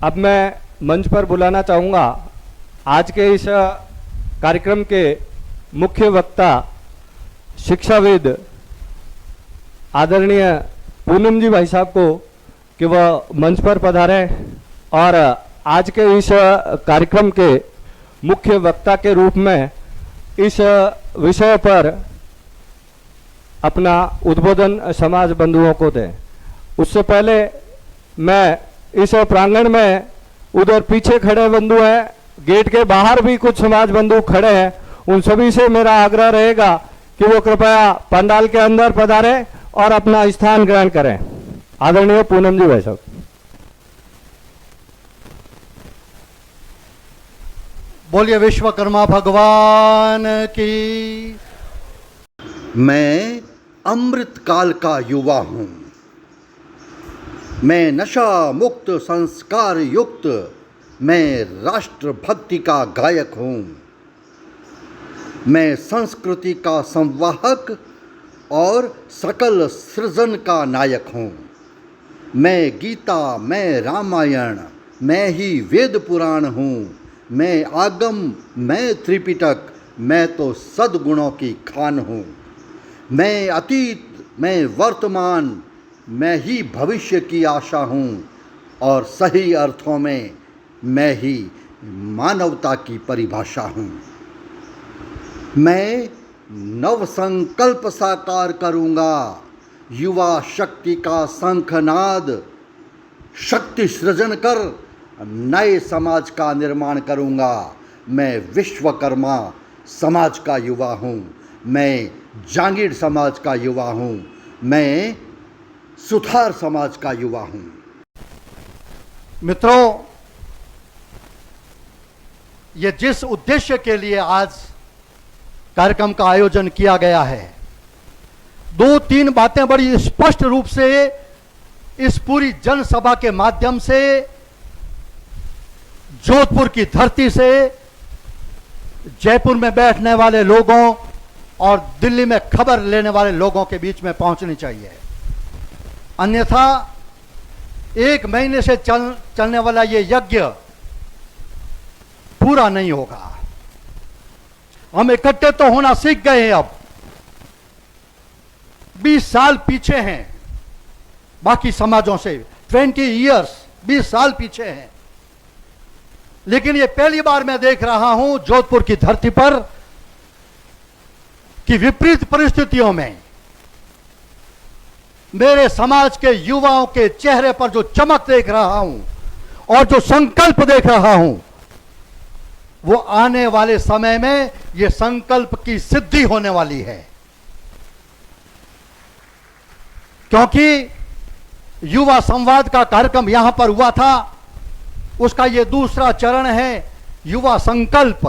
अब मैं मंच पर बुलाना चाहूँगा आज के इस कार्यक्रम के मुख्य वक्ता शिक्षाविद आदरणीय पूनम जी भाई साहब को कि वह मंच पर पधारें और आज के इस कार्यक्रम के मुख्य वक्ता के रूप में इस विषय पर अपना उद्बोधन समाज बंधुओं को दें। उससे पहले मैं इस प्रांगण में उधर पीछे खड़े बंधु हैं, गेट के बाहर भी कुछ समाज बंधु खड़े हैं, उन सभी से मेरा आग्रह रहेगा कि वो कृपया पंडाल के अंदर पधारें और अपना स्थान ग्रहण करें। आदरणीय पूनम जी भाई साहब। बोलिए विश्वकर्मा भगवान की। मैं अमृत काल का युवा हूँ। मैं नशा मुक्त संस्कार युक्त, मैं राष्ट्रभक्ति का गायक हूँ। मैं संस्कृति का संवाहक और सकल सृजन का नायक हूँ। मैं गीता, मैं रामायण, मैं ही वेद पुराण हूँ। मैं आगम, मैं त्रिपिटक, मैं तो सद्गुणों की खान हूँ। मैं अतीत, मैं वर्तमान, मैं ही भविष्य की आशा हूँ और सही अर्थों में मैं ही मानवता की परिभाषा हूँ। मैं नव संकल्प साकार करूँगा, युवा शक्ति का शंखनाद शक्ति सृजन कर नए समाज का निर्माण करूँगा। मैं विश्वकर्मा समाज का युवा हूँ। मैं जांगीर समाज का युवा हूँ। मैं सुथार समाज का युवा हूँ। मित्रों, ये जिस उद्देश्य के लिए आज कार्यक्रम का आयोजन किया गया है, दो तीन बातें बड़ी स्पष्ट रूप से इस पूरी जनसभा के माध्यम से जोधपुर की धरती से जयपुर में बैठने वाले लोगों और दिल्ली में खबर लेने वाले लोगों के बीच में पहुंचनी चाहिए। अन्यथा एक महीने से चलने वाला ये यज्ञ पूरा नहीं होगा। हम इकट्ठे तो होना सीख गए हैं। अब 20 साल पीछे हैं बाकी समाजों से, 20 ईयर्स, 20 साल पीछे हैं। लेकिन ये पहली बार मैं देख रहा हूं जोधपुर की धरती पर कि विपरीत परिस्थितियों में मेरे समाज के युवाओं के चेहरे पर जो चमक देख रहा हूं और जो संकल्प देख रहा हूं, वो आने वाले समय में ये संकल्प की सिद्धि होने वाली है। क्योंकि युवा संवाद का कार्यक्रम यहां पर हुआ था, उसका ये दूसरा चरण है युवा संकल्प।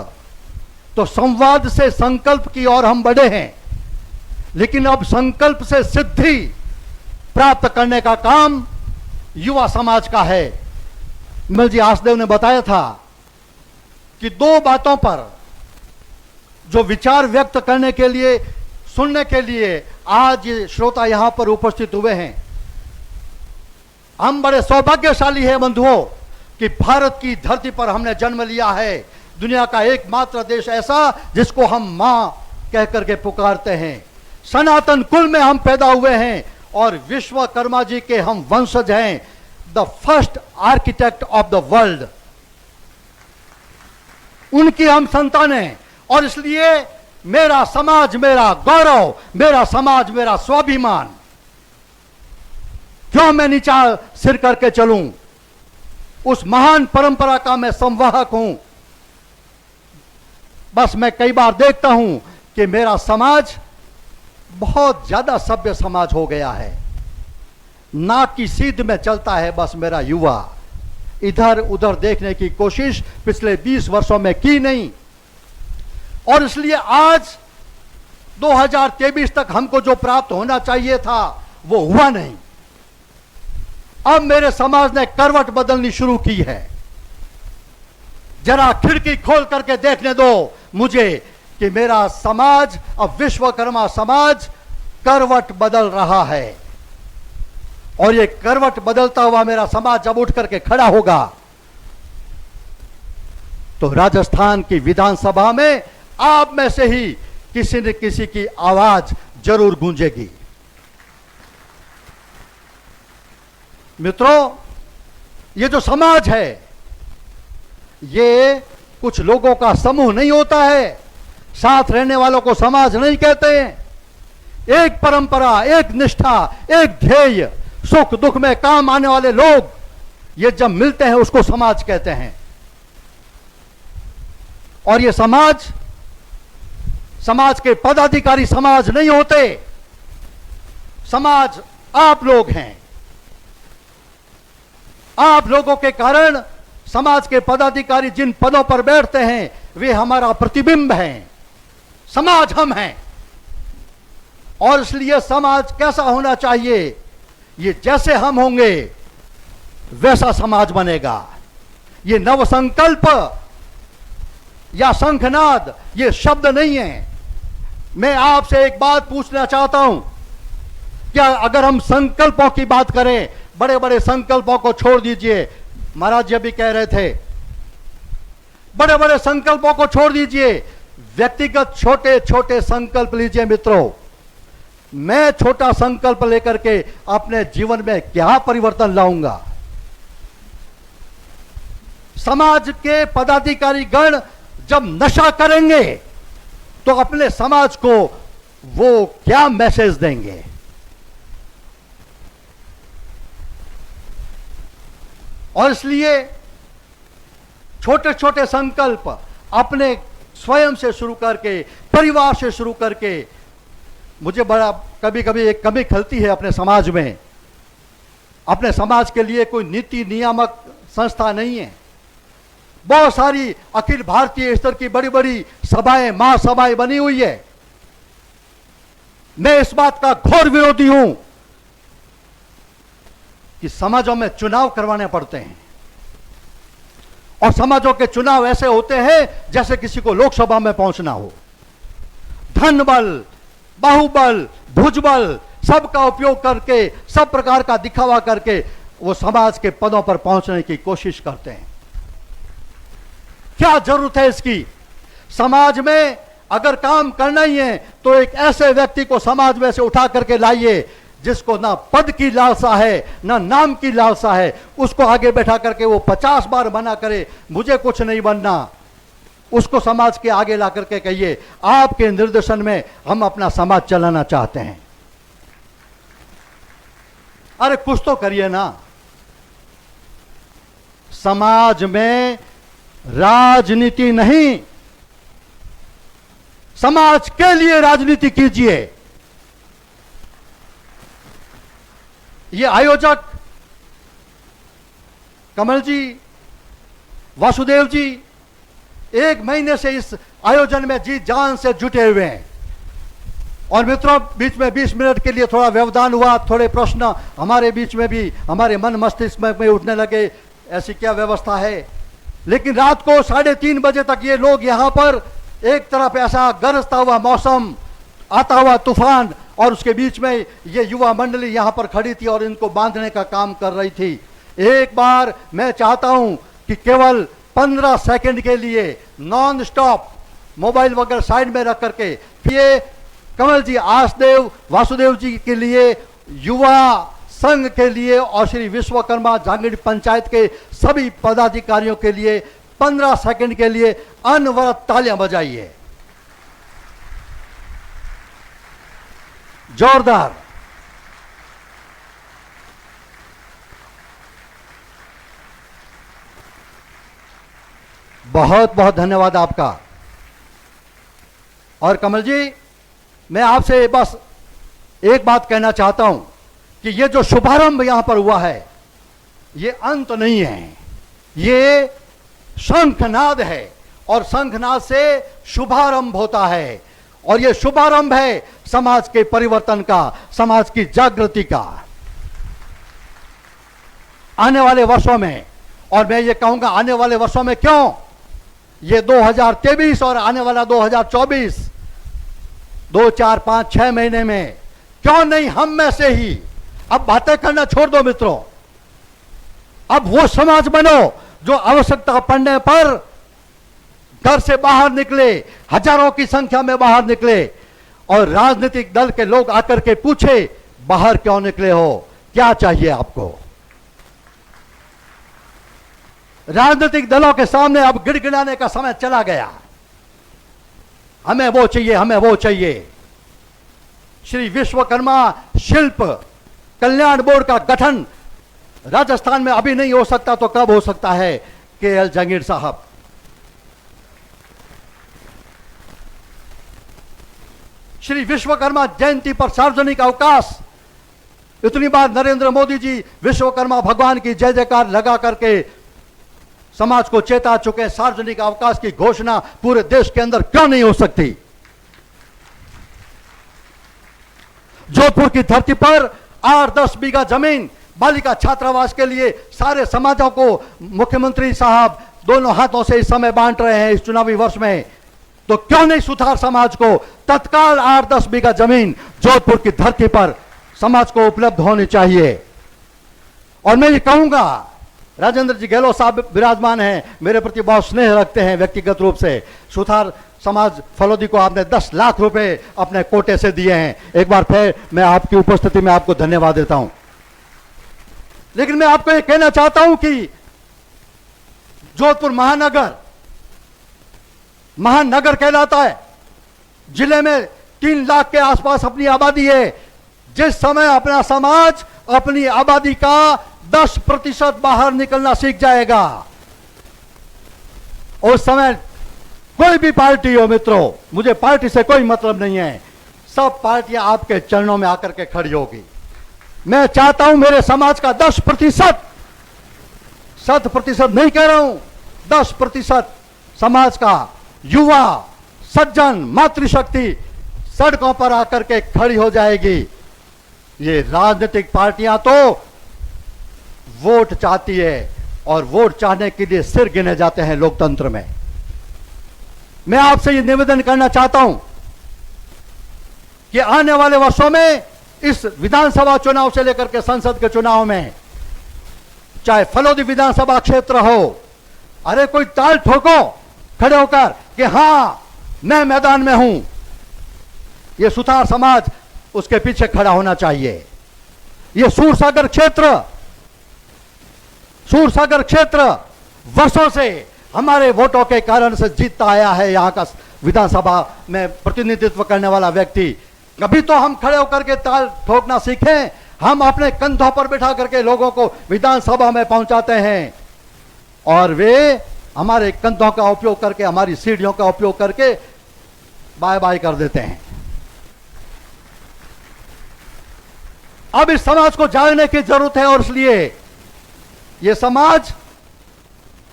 तो संवाद से संकल्प की ओर हम बढ़े हैं, लेकिन अब संकल्प से सिद्धि प्राप्त करने का काम युवा समाज का है। विमल जी आसदेव ने बताया था कि दो बातों पर जो विचार व्यक्त करने के लिए, सुनने के लिए आज श्रोता यहां पर उपस्थित हुए हैं। हम बड़े सौभाग्यशाली हैं बंधुओं कि भारत की धरती पर हमने जन्म लिया है, दुनिया का एकमात्र देश ऐसा जिसको हम मां कह करके पुकारते हैं। सनातन कुल में हम पैदा हुए हैं और विश्वकर्मा जी के हम वंशज हैं, the first architect of the world. उनकी हम संतान हैं और इसलिए मेरा समाज मेरा गौरव, मेरा समाज मेरा स्वाभिमान। क्यों मैं नीचा सिर करके चलूं? उस महान परंपरा का मैं संवाहक हूं। बस मैं कई बार देखता हूं कि मेरा समाज बहुत ज्यादा सभ्य समाज हो गया है, नाक की सीध में चलता है बस मेरा युवा। इधर उधर देखने की कोशिश पिछले 20 वर्षों में की नहीं, और इसलिए आज 2023 तक हमको जो प्राप्त होना चाहिए था वो हुआ नहीं। अब मेरे समाज ने करवट बदलनी शुरू की है। जरा खिड़की खोल करके देखने दो मुझे कि मेरा समाज, अब विश्वकर्मा समाज करवट बदल रहा है। और ये करवट बदलता हुआ मेरा समाज जब उठ करके खड़ा होगा तो राजस्थान की विधानसभा में आप में से ही किसी न किसी की आवाज जरूर गूंजेगी। मित्रों, ये जो समाज है ये कुछ लोगों का समूह नहीं होता है, साथ रहने वालों को समाज नहीं कहते हैं। एक परंपरा, एक निष्ठा, एक ध्येय, सुख दुख में काम आने वाले लोग ये जब मिलते हैं उसको समाज कहते हैं। और ये समाज के पदाधिकारी समाज नहीं होते, समाज आप लोग हैं। आप लोगों के कारण समाज के पदाधिकारी जिन पदों पर बैठते हैं वे हमारा प्रतिबिंब हैं, समाज हम हैं। और इसलिए समाज कैसा होना चाहिए, ये जैसे हम होंगे वैसा समाज बनेगा। ये नवसंकल्प या शंखनाद ये शब्द नहीं है। मैं आपसे एक बात पूछना चाहता हूं, क्या अगर हम संकल्पों की बात करें, बड़े बड़े संकल्पों को छोड़ दीजिए, महाराज जी भी कह रहे थे, बड़े बड़े संकल्पों को छोड़ दीजिए, व्यक्तिगत छोटे छोटे संकल्प लीजिए। मित्रों, मैं छोटा संकल्प लेकर के अपने जीवन में क्या परिवर्तन लाऊंगा? समाज के पदाधिकारी गण जब नशा करेंगे तो अपने समाज को वो क्या मैसेज देंगे? और इसलिए छोटे छोटे संकल्प अपने स्वयं से शुरू करके, परिवार से शुरू करके, मुझे बड़ा कभी कभी एक कमी खलती है अपने समाज में। अपने समाज के लिए कोई नीति नियामक संस्था नहीं है। बहुत सारी अखिल भारतीय स्तर की बड़ी बड़ी सभाएं, महासभाएं बनी हुई है। मैं इस बात का घोर विरोधी हूं कि समाजों में चुनाव करवाने पड़ते हैं और समाजों के चुनाव ऐसे होते हैं जैसे किसी को लोकसभा में पहुंचना हो। धन बल, बाहुबल, भुजबल सबका उपयोग करके, सब प्रकार का दिखावा करके वो समाज के पदों पर पहुंचने की कोशिश करते हैं। क्या जरूरत है इसकी? समाज में अगर काम करना ही है तो एक ऐसे व्यक्ति को समाज में से उठा करके लाइए जिसको ना पद की लालसा है, ना नाम की लालसा है। उसको आगे बैठा करके वो 50 बार मना करे मुझे कुछ नहीं बनना, उसको समाज के आगे ला करके कहिए आपके निर्देशन में हम अपना समाज चलाना चाहते हैं। अरे कुछ तो करिए ना। समाज में राजनीति नहीं, समाज के लिए राजनीति कीजिए। ये आयोजक कमल जी, वासुदेव जी 1 महीने से इस आयोजन में जी जान से जुटे हुए हैं। और मित्रों, बीच में 20 मिनट के लिए थोड़ा व्यवधान हुआ, थोड़े प्रश्न हमारे बीच में भी, हमारे मन मस्तिष्क में उठने लगे, ऐसी क्या व्यवस्था है। लेकिन रात को 3:30 बजे तक ये लोग यहां पर एक तरफ ऐसा गरजता हुआ मौसम, आता हुआ तूफान, और उसके बीच में ये युवा मंडली यहां पर खड़ी थी और इनको बांधने का काम कर रही थी। एक बार मैं चाहता हूं कि केवल 15 सेकंड के लिए नॉन स्टॉप मोबाइल वगैरह साइड में रख करके ये कमल जी, आसदेव, वासुदेव जी के लिए, युवा संघ के लिए और श्री विश्वकर्मा झांगड़ी पंचायत के सभी पदाधिकारियों के लिए 15 सेकंड के लिए अनवरत तालियां बजाइए। जोरदार। बहुत बहुत धन्यवाद आपका। और कमल जी, मैं आपसे बस एक बात कहना चाहता हूं कि ये जो शुभारंभ यहां पर हुआ है ये अंत नहीं है, ये शंखनाद है और शंखनाद से शुभारंभ होता है। और ये शुभारंभ है समाज के परिवर्तन का, समाज की जागृति का। आने वाले वर्षों में, और मैं ये कहूंगा आने वाले वर्षों में, क्यों, ये 2023 और आने वाला 2024, 2, 4, 5, 6 महीने में क्यों नहीं हम में से ही, अब बातें करना छोड़ दो मित्रों, अब वो समाज बनो जो आवश्यकता पड़ने पर घर से बाहर निकले, हजारों की संख्या में बाहर निकले और राजनीतिक दल के लोग आकर के पूछे, बाहर क्यों निकले हो, क्या चाहिए आपको? राजनीतिक दलों के सामने अब गिड़गिड़ाने का समय चला गया। हमें वो चाहिए, हमें वो चाहिए। श्री विश्वकर्मा शिल्प कल्याण बोर्ड का गठन राजस्थान में अभी नहीं हो सकता तो कब हो सकता है? केएल जहांगीर साहब, श्री विश्वकर्मा जयंती पर सार्वजनिक अवकाश, इतनी बार नरेंद्र मोदी जी विश्वकर्मा भगवान की जय जयकार लगा करके समाज को चेता चुके। सार्वजनिक अवकाश की घोषणा पूरे देश के अंदर क्यों नहीं हो सकती? जोधपुर की धरती पर 8-10 बीघा जमीन बालिका छात्रावास के लिए सारे समाजों को मुख्यमंत्री साहब दोनों हाथों से इस समय बांट रहे हैं इस चुनावी वर्ष में। तो क्यों नहीं सुथार समाज को तत्काल 8-10 बीघा जमीन जोधपुर की धरती पर समाज को उपलब्ध होनी चाहिए? और मैं ये कहूंगा, राजेंद्र जी गहलोत साहब विराजमान हैं, मेरे प्रति बहुत स्नेह रखते हैं व्यक्तिगत रूप से। सुथार समाज फलोदी को आपने 10 लाख रुपए अपने कोटे से दिए हैं। एक बार फिर मैं आपकी उपस्थिति में आपको धन्यवाद देता हूं। लेकिन मैं आपको यह कहना चाहता हूं कि जोधपुर महानगर कहलाता है। जिले में 3 लाख के आसपास अपनी आबादी है। जिस समय अपना समाज अपनी आबादी का 10% बाहर निकलना सीख जाएगा, उस समय कोई भी पार्टी हो मित्रों, मुझे पार्टी से कोई मतलब नहीं है, सब पार्टियां आपके चरणों में आकर के खड़ी होगी। मैं चाहता हूं मेरे समाज का 10%, 100% नहीं कह रहा हूं, 10% समाज का युवा सज्जन मातृशक्ति सड़कों पर आकर के खड़ी हो जाएगी। ये राजनीतिक पार्टियां तो वोट चाहती है और वोट चाहने के लिए सिर गिने जाते हैं लोकतंत्र में। मैं आपसे ये निवेदन करना चाहता हूं कि आने वाले वर्षों में इस विधानसभा चुनाव से लेकर के संसद के चुनाव में, चाहे फलोदी विधानसभा क्षेत्र हो, अरे कोई ताल ठोको खड़े होकर कि हां मैं मैदान में हूं। यह सुथार समाज उसके पीछे खड़ा होना चाहिए। यह सूरसागर क्षेत्र वर्षों से हमारे वोटों के कारण से जीतता आया है। यहां का विधानसभा में प्रतिनिधित्व करने वाला व्यक्ति, कभी तो हम खड़े होकर के ताल ठोकना सीखें। हम अपने कंधों पर बिठा करके लोगों को विधानसभा में पहुंचाते हैं और वे हमारे कंधों का उपयोग करके, हमारी सीढ़ियों का उपयोग करके बाय बाय कर देते हैं। अब इस समाज को जागने की जरूरत है और इसलिए यह समाज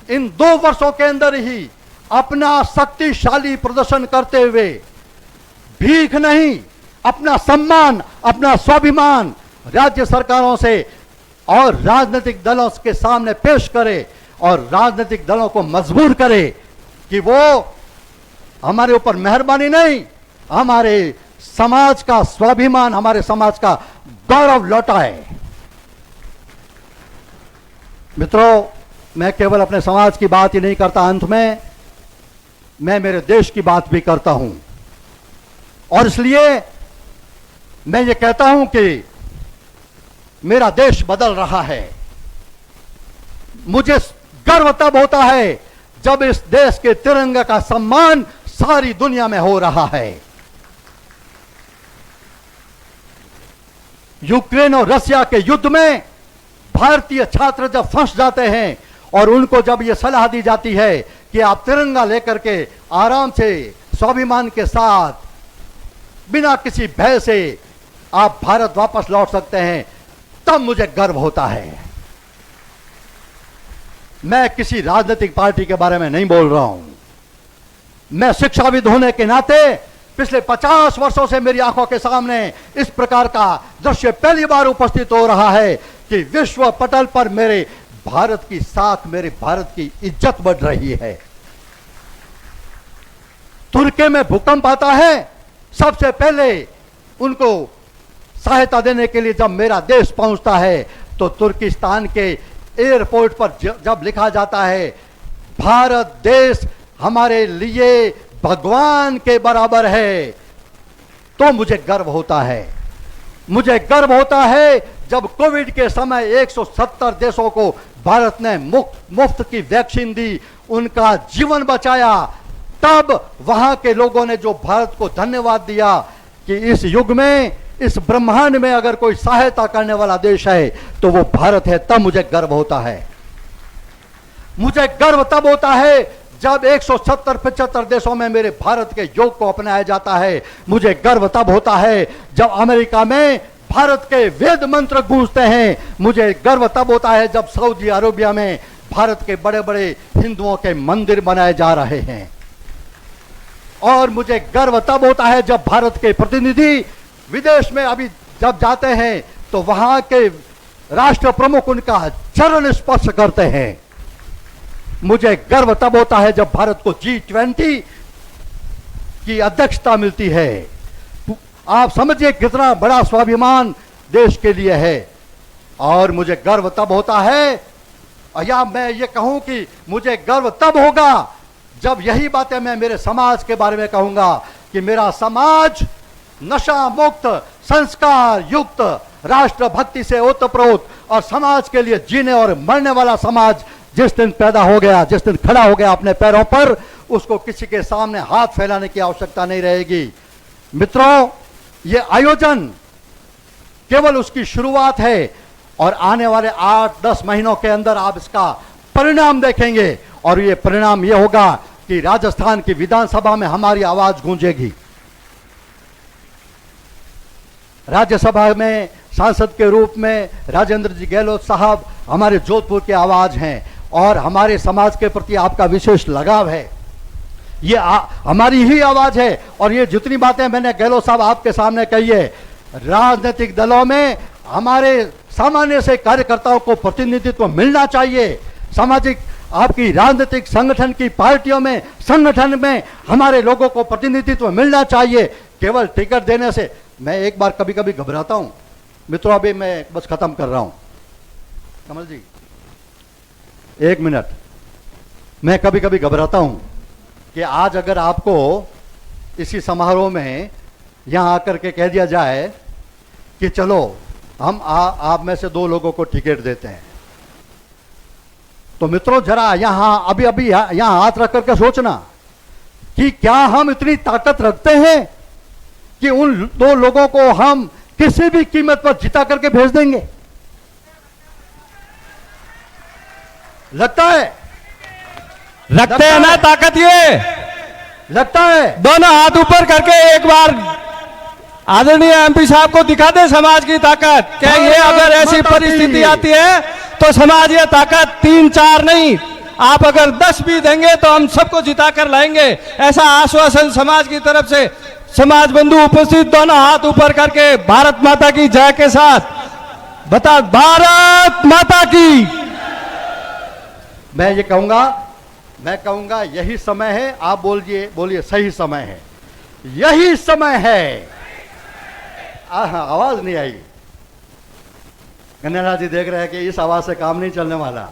इन 2 वर्षों के अंदर ही अपना शक्तिशाली प्रदर्शन करते हुए भीख नहीं, अपना सम्मान, अपना स्वाभिमान राज्य सरकारों से और राजनीतिक दलों के सामने पेश करे और राजनीतिक दलों को मजबूर करे कि वो हमारे ऊपर मेहरबानी नहीं, हमारे समाज का स्वाभिमान, हमारे समाज का गौरव लौटाए। मित्रों, मैं केवल अपने समाज की बात ही नहीं करता, अंत में मैं मेरे देश की बात भी करता हूं और इसलिए मैं ये कहता हूं कि मेरा देश बदल रहा है। मुझे गर्व तब होता है जब इस देश के तिरंगे का सम्मान सारी दुनिया में हो रहा है। यूक्रेन और रशिया के युद्ध में भारतीय छात्र जब फंस जाते हैं और उनको जब यह सलाह दी जाती है कि आप तिरंगा लेकर के आराम से स्वाभिमान के साथ बिना किसी भय से आप भारत वापस लौट सकते हैं, तब मुझे गर्व होता है। मैं किसी राजनीतिक पार्टी के बारे में नहीं बोल रहा हूं। मैं शिक्षाविद होने के नाते पिछले 50 वर्षों से मेरी आंखों के सामने इस प्रकार का दृश्य पहली बार उपस्थित हो रहा है कि विश्व पटल पर मेरे भारत की साख, मेरे भारत की इज्जत बढ़ रही है। तुर्की में भूकंप आता है, सबसे पहले उनको सहायता देने के लिए जब मेरा देश पहुंचता है तो तुर्किस्तान के एयरपोर्ट पर जब लिखा जाता है भारत देश हमारे लिए भगवान के बराबर है, तो मुझे गर्व होता है। मुझे गर्व होता है जब कोविड के समय 170 देशों को भारत ने मुफ्त की वैक्सीन दी, उनका जीवन बचाया, तब वहां के लोगों ने जो भारत को धन्यवाद दिया कि इस युग में, इस ब्रह्मांड में अगर कोई सहायता करने वाला देश है तो वो भारत है, तब मुझे गर्व होता है। मुझे गर्व तब होता है जब 170-75 देशों में मेरे भारत के योग को अपनाया जाता है। मुझे गर्व तब होता है जब अमेरिका में भारत के वेद मंत्र गूंजते हैं। मुझे गर्व तब होता है जब सऊदी अरेबिया में भारत के बड़े बड़े हिंदुओं के मंदिर बनाए जा रहे हैं। और मुझे गर्व तब होता है जब भारत के प्रतिनिधि विदेश में अभी जब जाते हैं तो वहां के राष्ट्र प्रमुख उनका चरण स्पर्श करते हैं। मुझे गर्व तब होता है जब भारत को G20 की अध्यक्षता मिलती है। आप समझिए कितना बड़ा स्वाभिमान देश के लिए है। और मुझे गर्व तब होता है, या मैं ये कहूं कि मुझे गर्व तब होगा जब यही बातें मैं मेरे समाज के बारे में कहूंगा कि मेरा समाज नशा मुक्त, संस्कार युक्त, राष्ट्रभक्ति से ओतप्रोत और समाज के लिए जीने और मरने वाला समाज जिस दिन पैदा हो गया, जिस दिन खड़ा हो गया अपने पैरों पर, उसको किसी के सामने हाथ फैलाने की आवश्यकता नहीं रहेगी। मित्रों, ये आयोजन केवल उसकी शुरुआत है और आने वाले 8-10 महीनों के अंदर आप इसका परिणाम देखेंगे। और ये परिणाम ये होगा कि राजस्थान की विधानसभा में हमारी आवाज गूंजेगी। राज्यसभा में सांसद के रूप में राजेंद्र जी गहलोत साहब हमारे जोधपुर के आवाज हैं और हमारे समाज के प्रति आपका विशेष लगाव है। ये हमारी ही आवाज है। और ये जितनी बातें मैंने गहलोत साहब आपके सामने कही है, राजनीतिक दलों में हमारे सामान्य से कार्यकर्ताओं को प्रतिनिधित्व मिलना चाहिए। सामाजिक आपकी राजनीतिक संगठन की पार्टियों में, संगठन में हमारे लोगों को प्रतिनिधित्व मिलना चाहिए। केवल टिकट देने से मैं एक बार कभी कभी घबराता हूं। मित्रों, अभी मैं बस खत्म कर रहा हूं। कमल जी, 1 मिनट। मैं कभी कभी घबराता हूं कि आज अगर आपको इसी समारोह में यहां आकर के कह दिया जाए कि चलो हम आप में से 2 लोगों को टिकट देते हैं, तो मित्रों जरा यहां अभी यहां हाथ रख करके सोचना कि क्या हम इतनी ताकत रखते हैं कि उन 2 लोगों को हम किसी भी कीमत पर जिता करके भेज देंगे? लगता है? रखते हैं ना ताकत? ये लगता है? दोनों हाथ ऊपर करके एक बार आदरणीय एमपी साहब को दिखा दे समाज की ताकत। क्या ये अगर ऐसी परिस्थिति आती है तो समाज ये ताकत 3-4 नहीं, आप अगर 10 भी देंगे तो हम सबको जिता कर लाएंगे, ऐसा आश्वासन समाज की तरफ से। समाज बंधु उपस्थित दोनों हाथ ऊपर करके भारत माता की जय के साथ बता, भारत माता की। मैं कहूंगा यही समय है। आप बोलिए सही समय है, यही समय है। आवाज नहीं आई। कन्हैया जी देख रहे हैं कि इस आवाज से काम नहीं चलने वाला।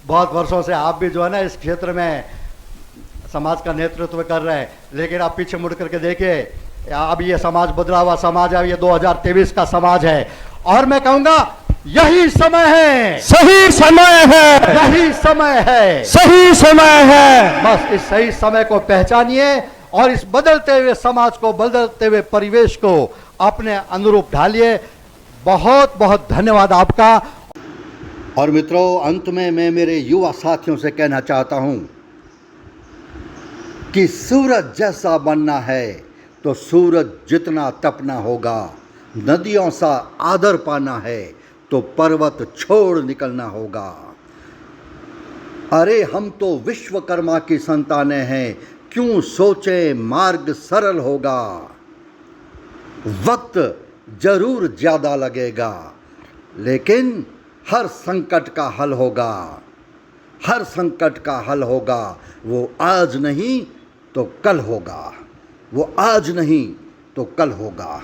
बहुत वर्षों से आप भी जो है ना इस क्षेत्र में समाज का नेतृत्व कर रहे हैं, लेकिन आप पीछे मुड़ करके देखिए, अब ये समाज बदला हुआ समाज है, ये 2023 का समाज है। और मैं कहूंगा यही समय है, सही समय है, यही समय है, सही समय है। बस इस सही समय को पहचानिए और इस बदलते हुए समाज को, बदलते हुए परिवेश को अपने अनुरूप ढालिए। बहुत बहुत धन्यवाद आपका। और मित्रों, अंत में मैं मेरे युवा साथियों से कहना चाहता हूं कि सूरज जैसा बनना है तो सूरज जितना तपना होगा, नदियों सा आदर पाना है तो पर्वत छोड़ निकलना होगा। अरे हम तो विश्वकर्मा की संतानें हैं, क्यों सोचे मार्ग सरल होगा। वक्त जरूर ज्यादा लगेगा, लेकिन हर संकट का हल होगा, हर संकट का हल होगा। वो आज नहीं तो कल होगा, वो आज नहीं तो कल होगा।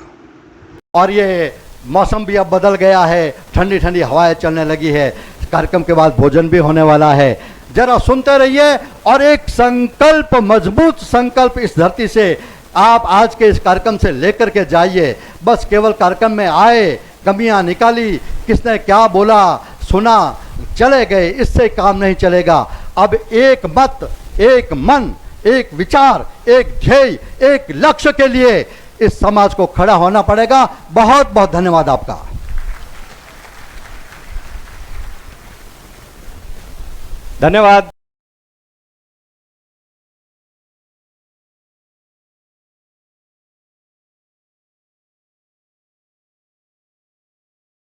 और ये मौसम भी अब बदल गया है, ठंडी ठंडी हवाएं चलने लगी है। कार्यक्रम के बाद भोजन भी होने वाला है। जरा सुनते रहिए और एक संकल्प, मजबूत संकल्प इस धरती से आप आज के इस कार्यक्रम से लेकर के जाइए। बस केवल कार्यक्रम में आए, कमियां निकाली, किसने क्या बोला, सुना, चले गए, इससे काम नहीं चलेगा। अब एक मत, एक मन, एक विचार, एक ध्येय, एक लक्ष्य के लिए इस समाज को खड़ा होना पड़ेगा। बहुत बहुत धन्यवाद आपका। धन्यवाद।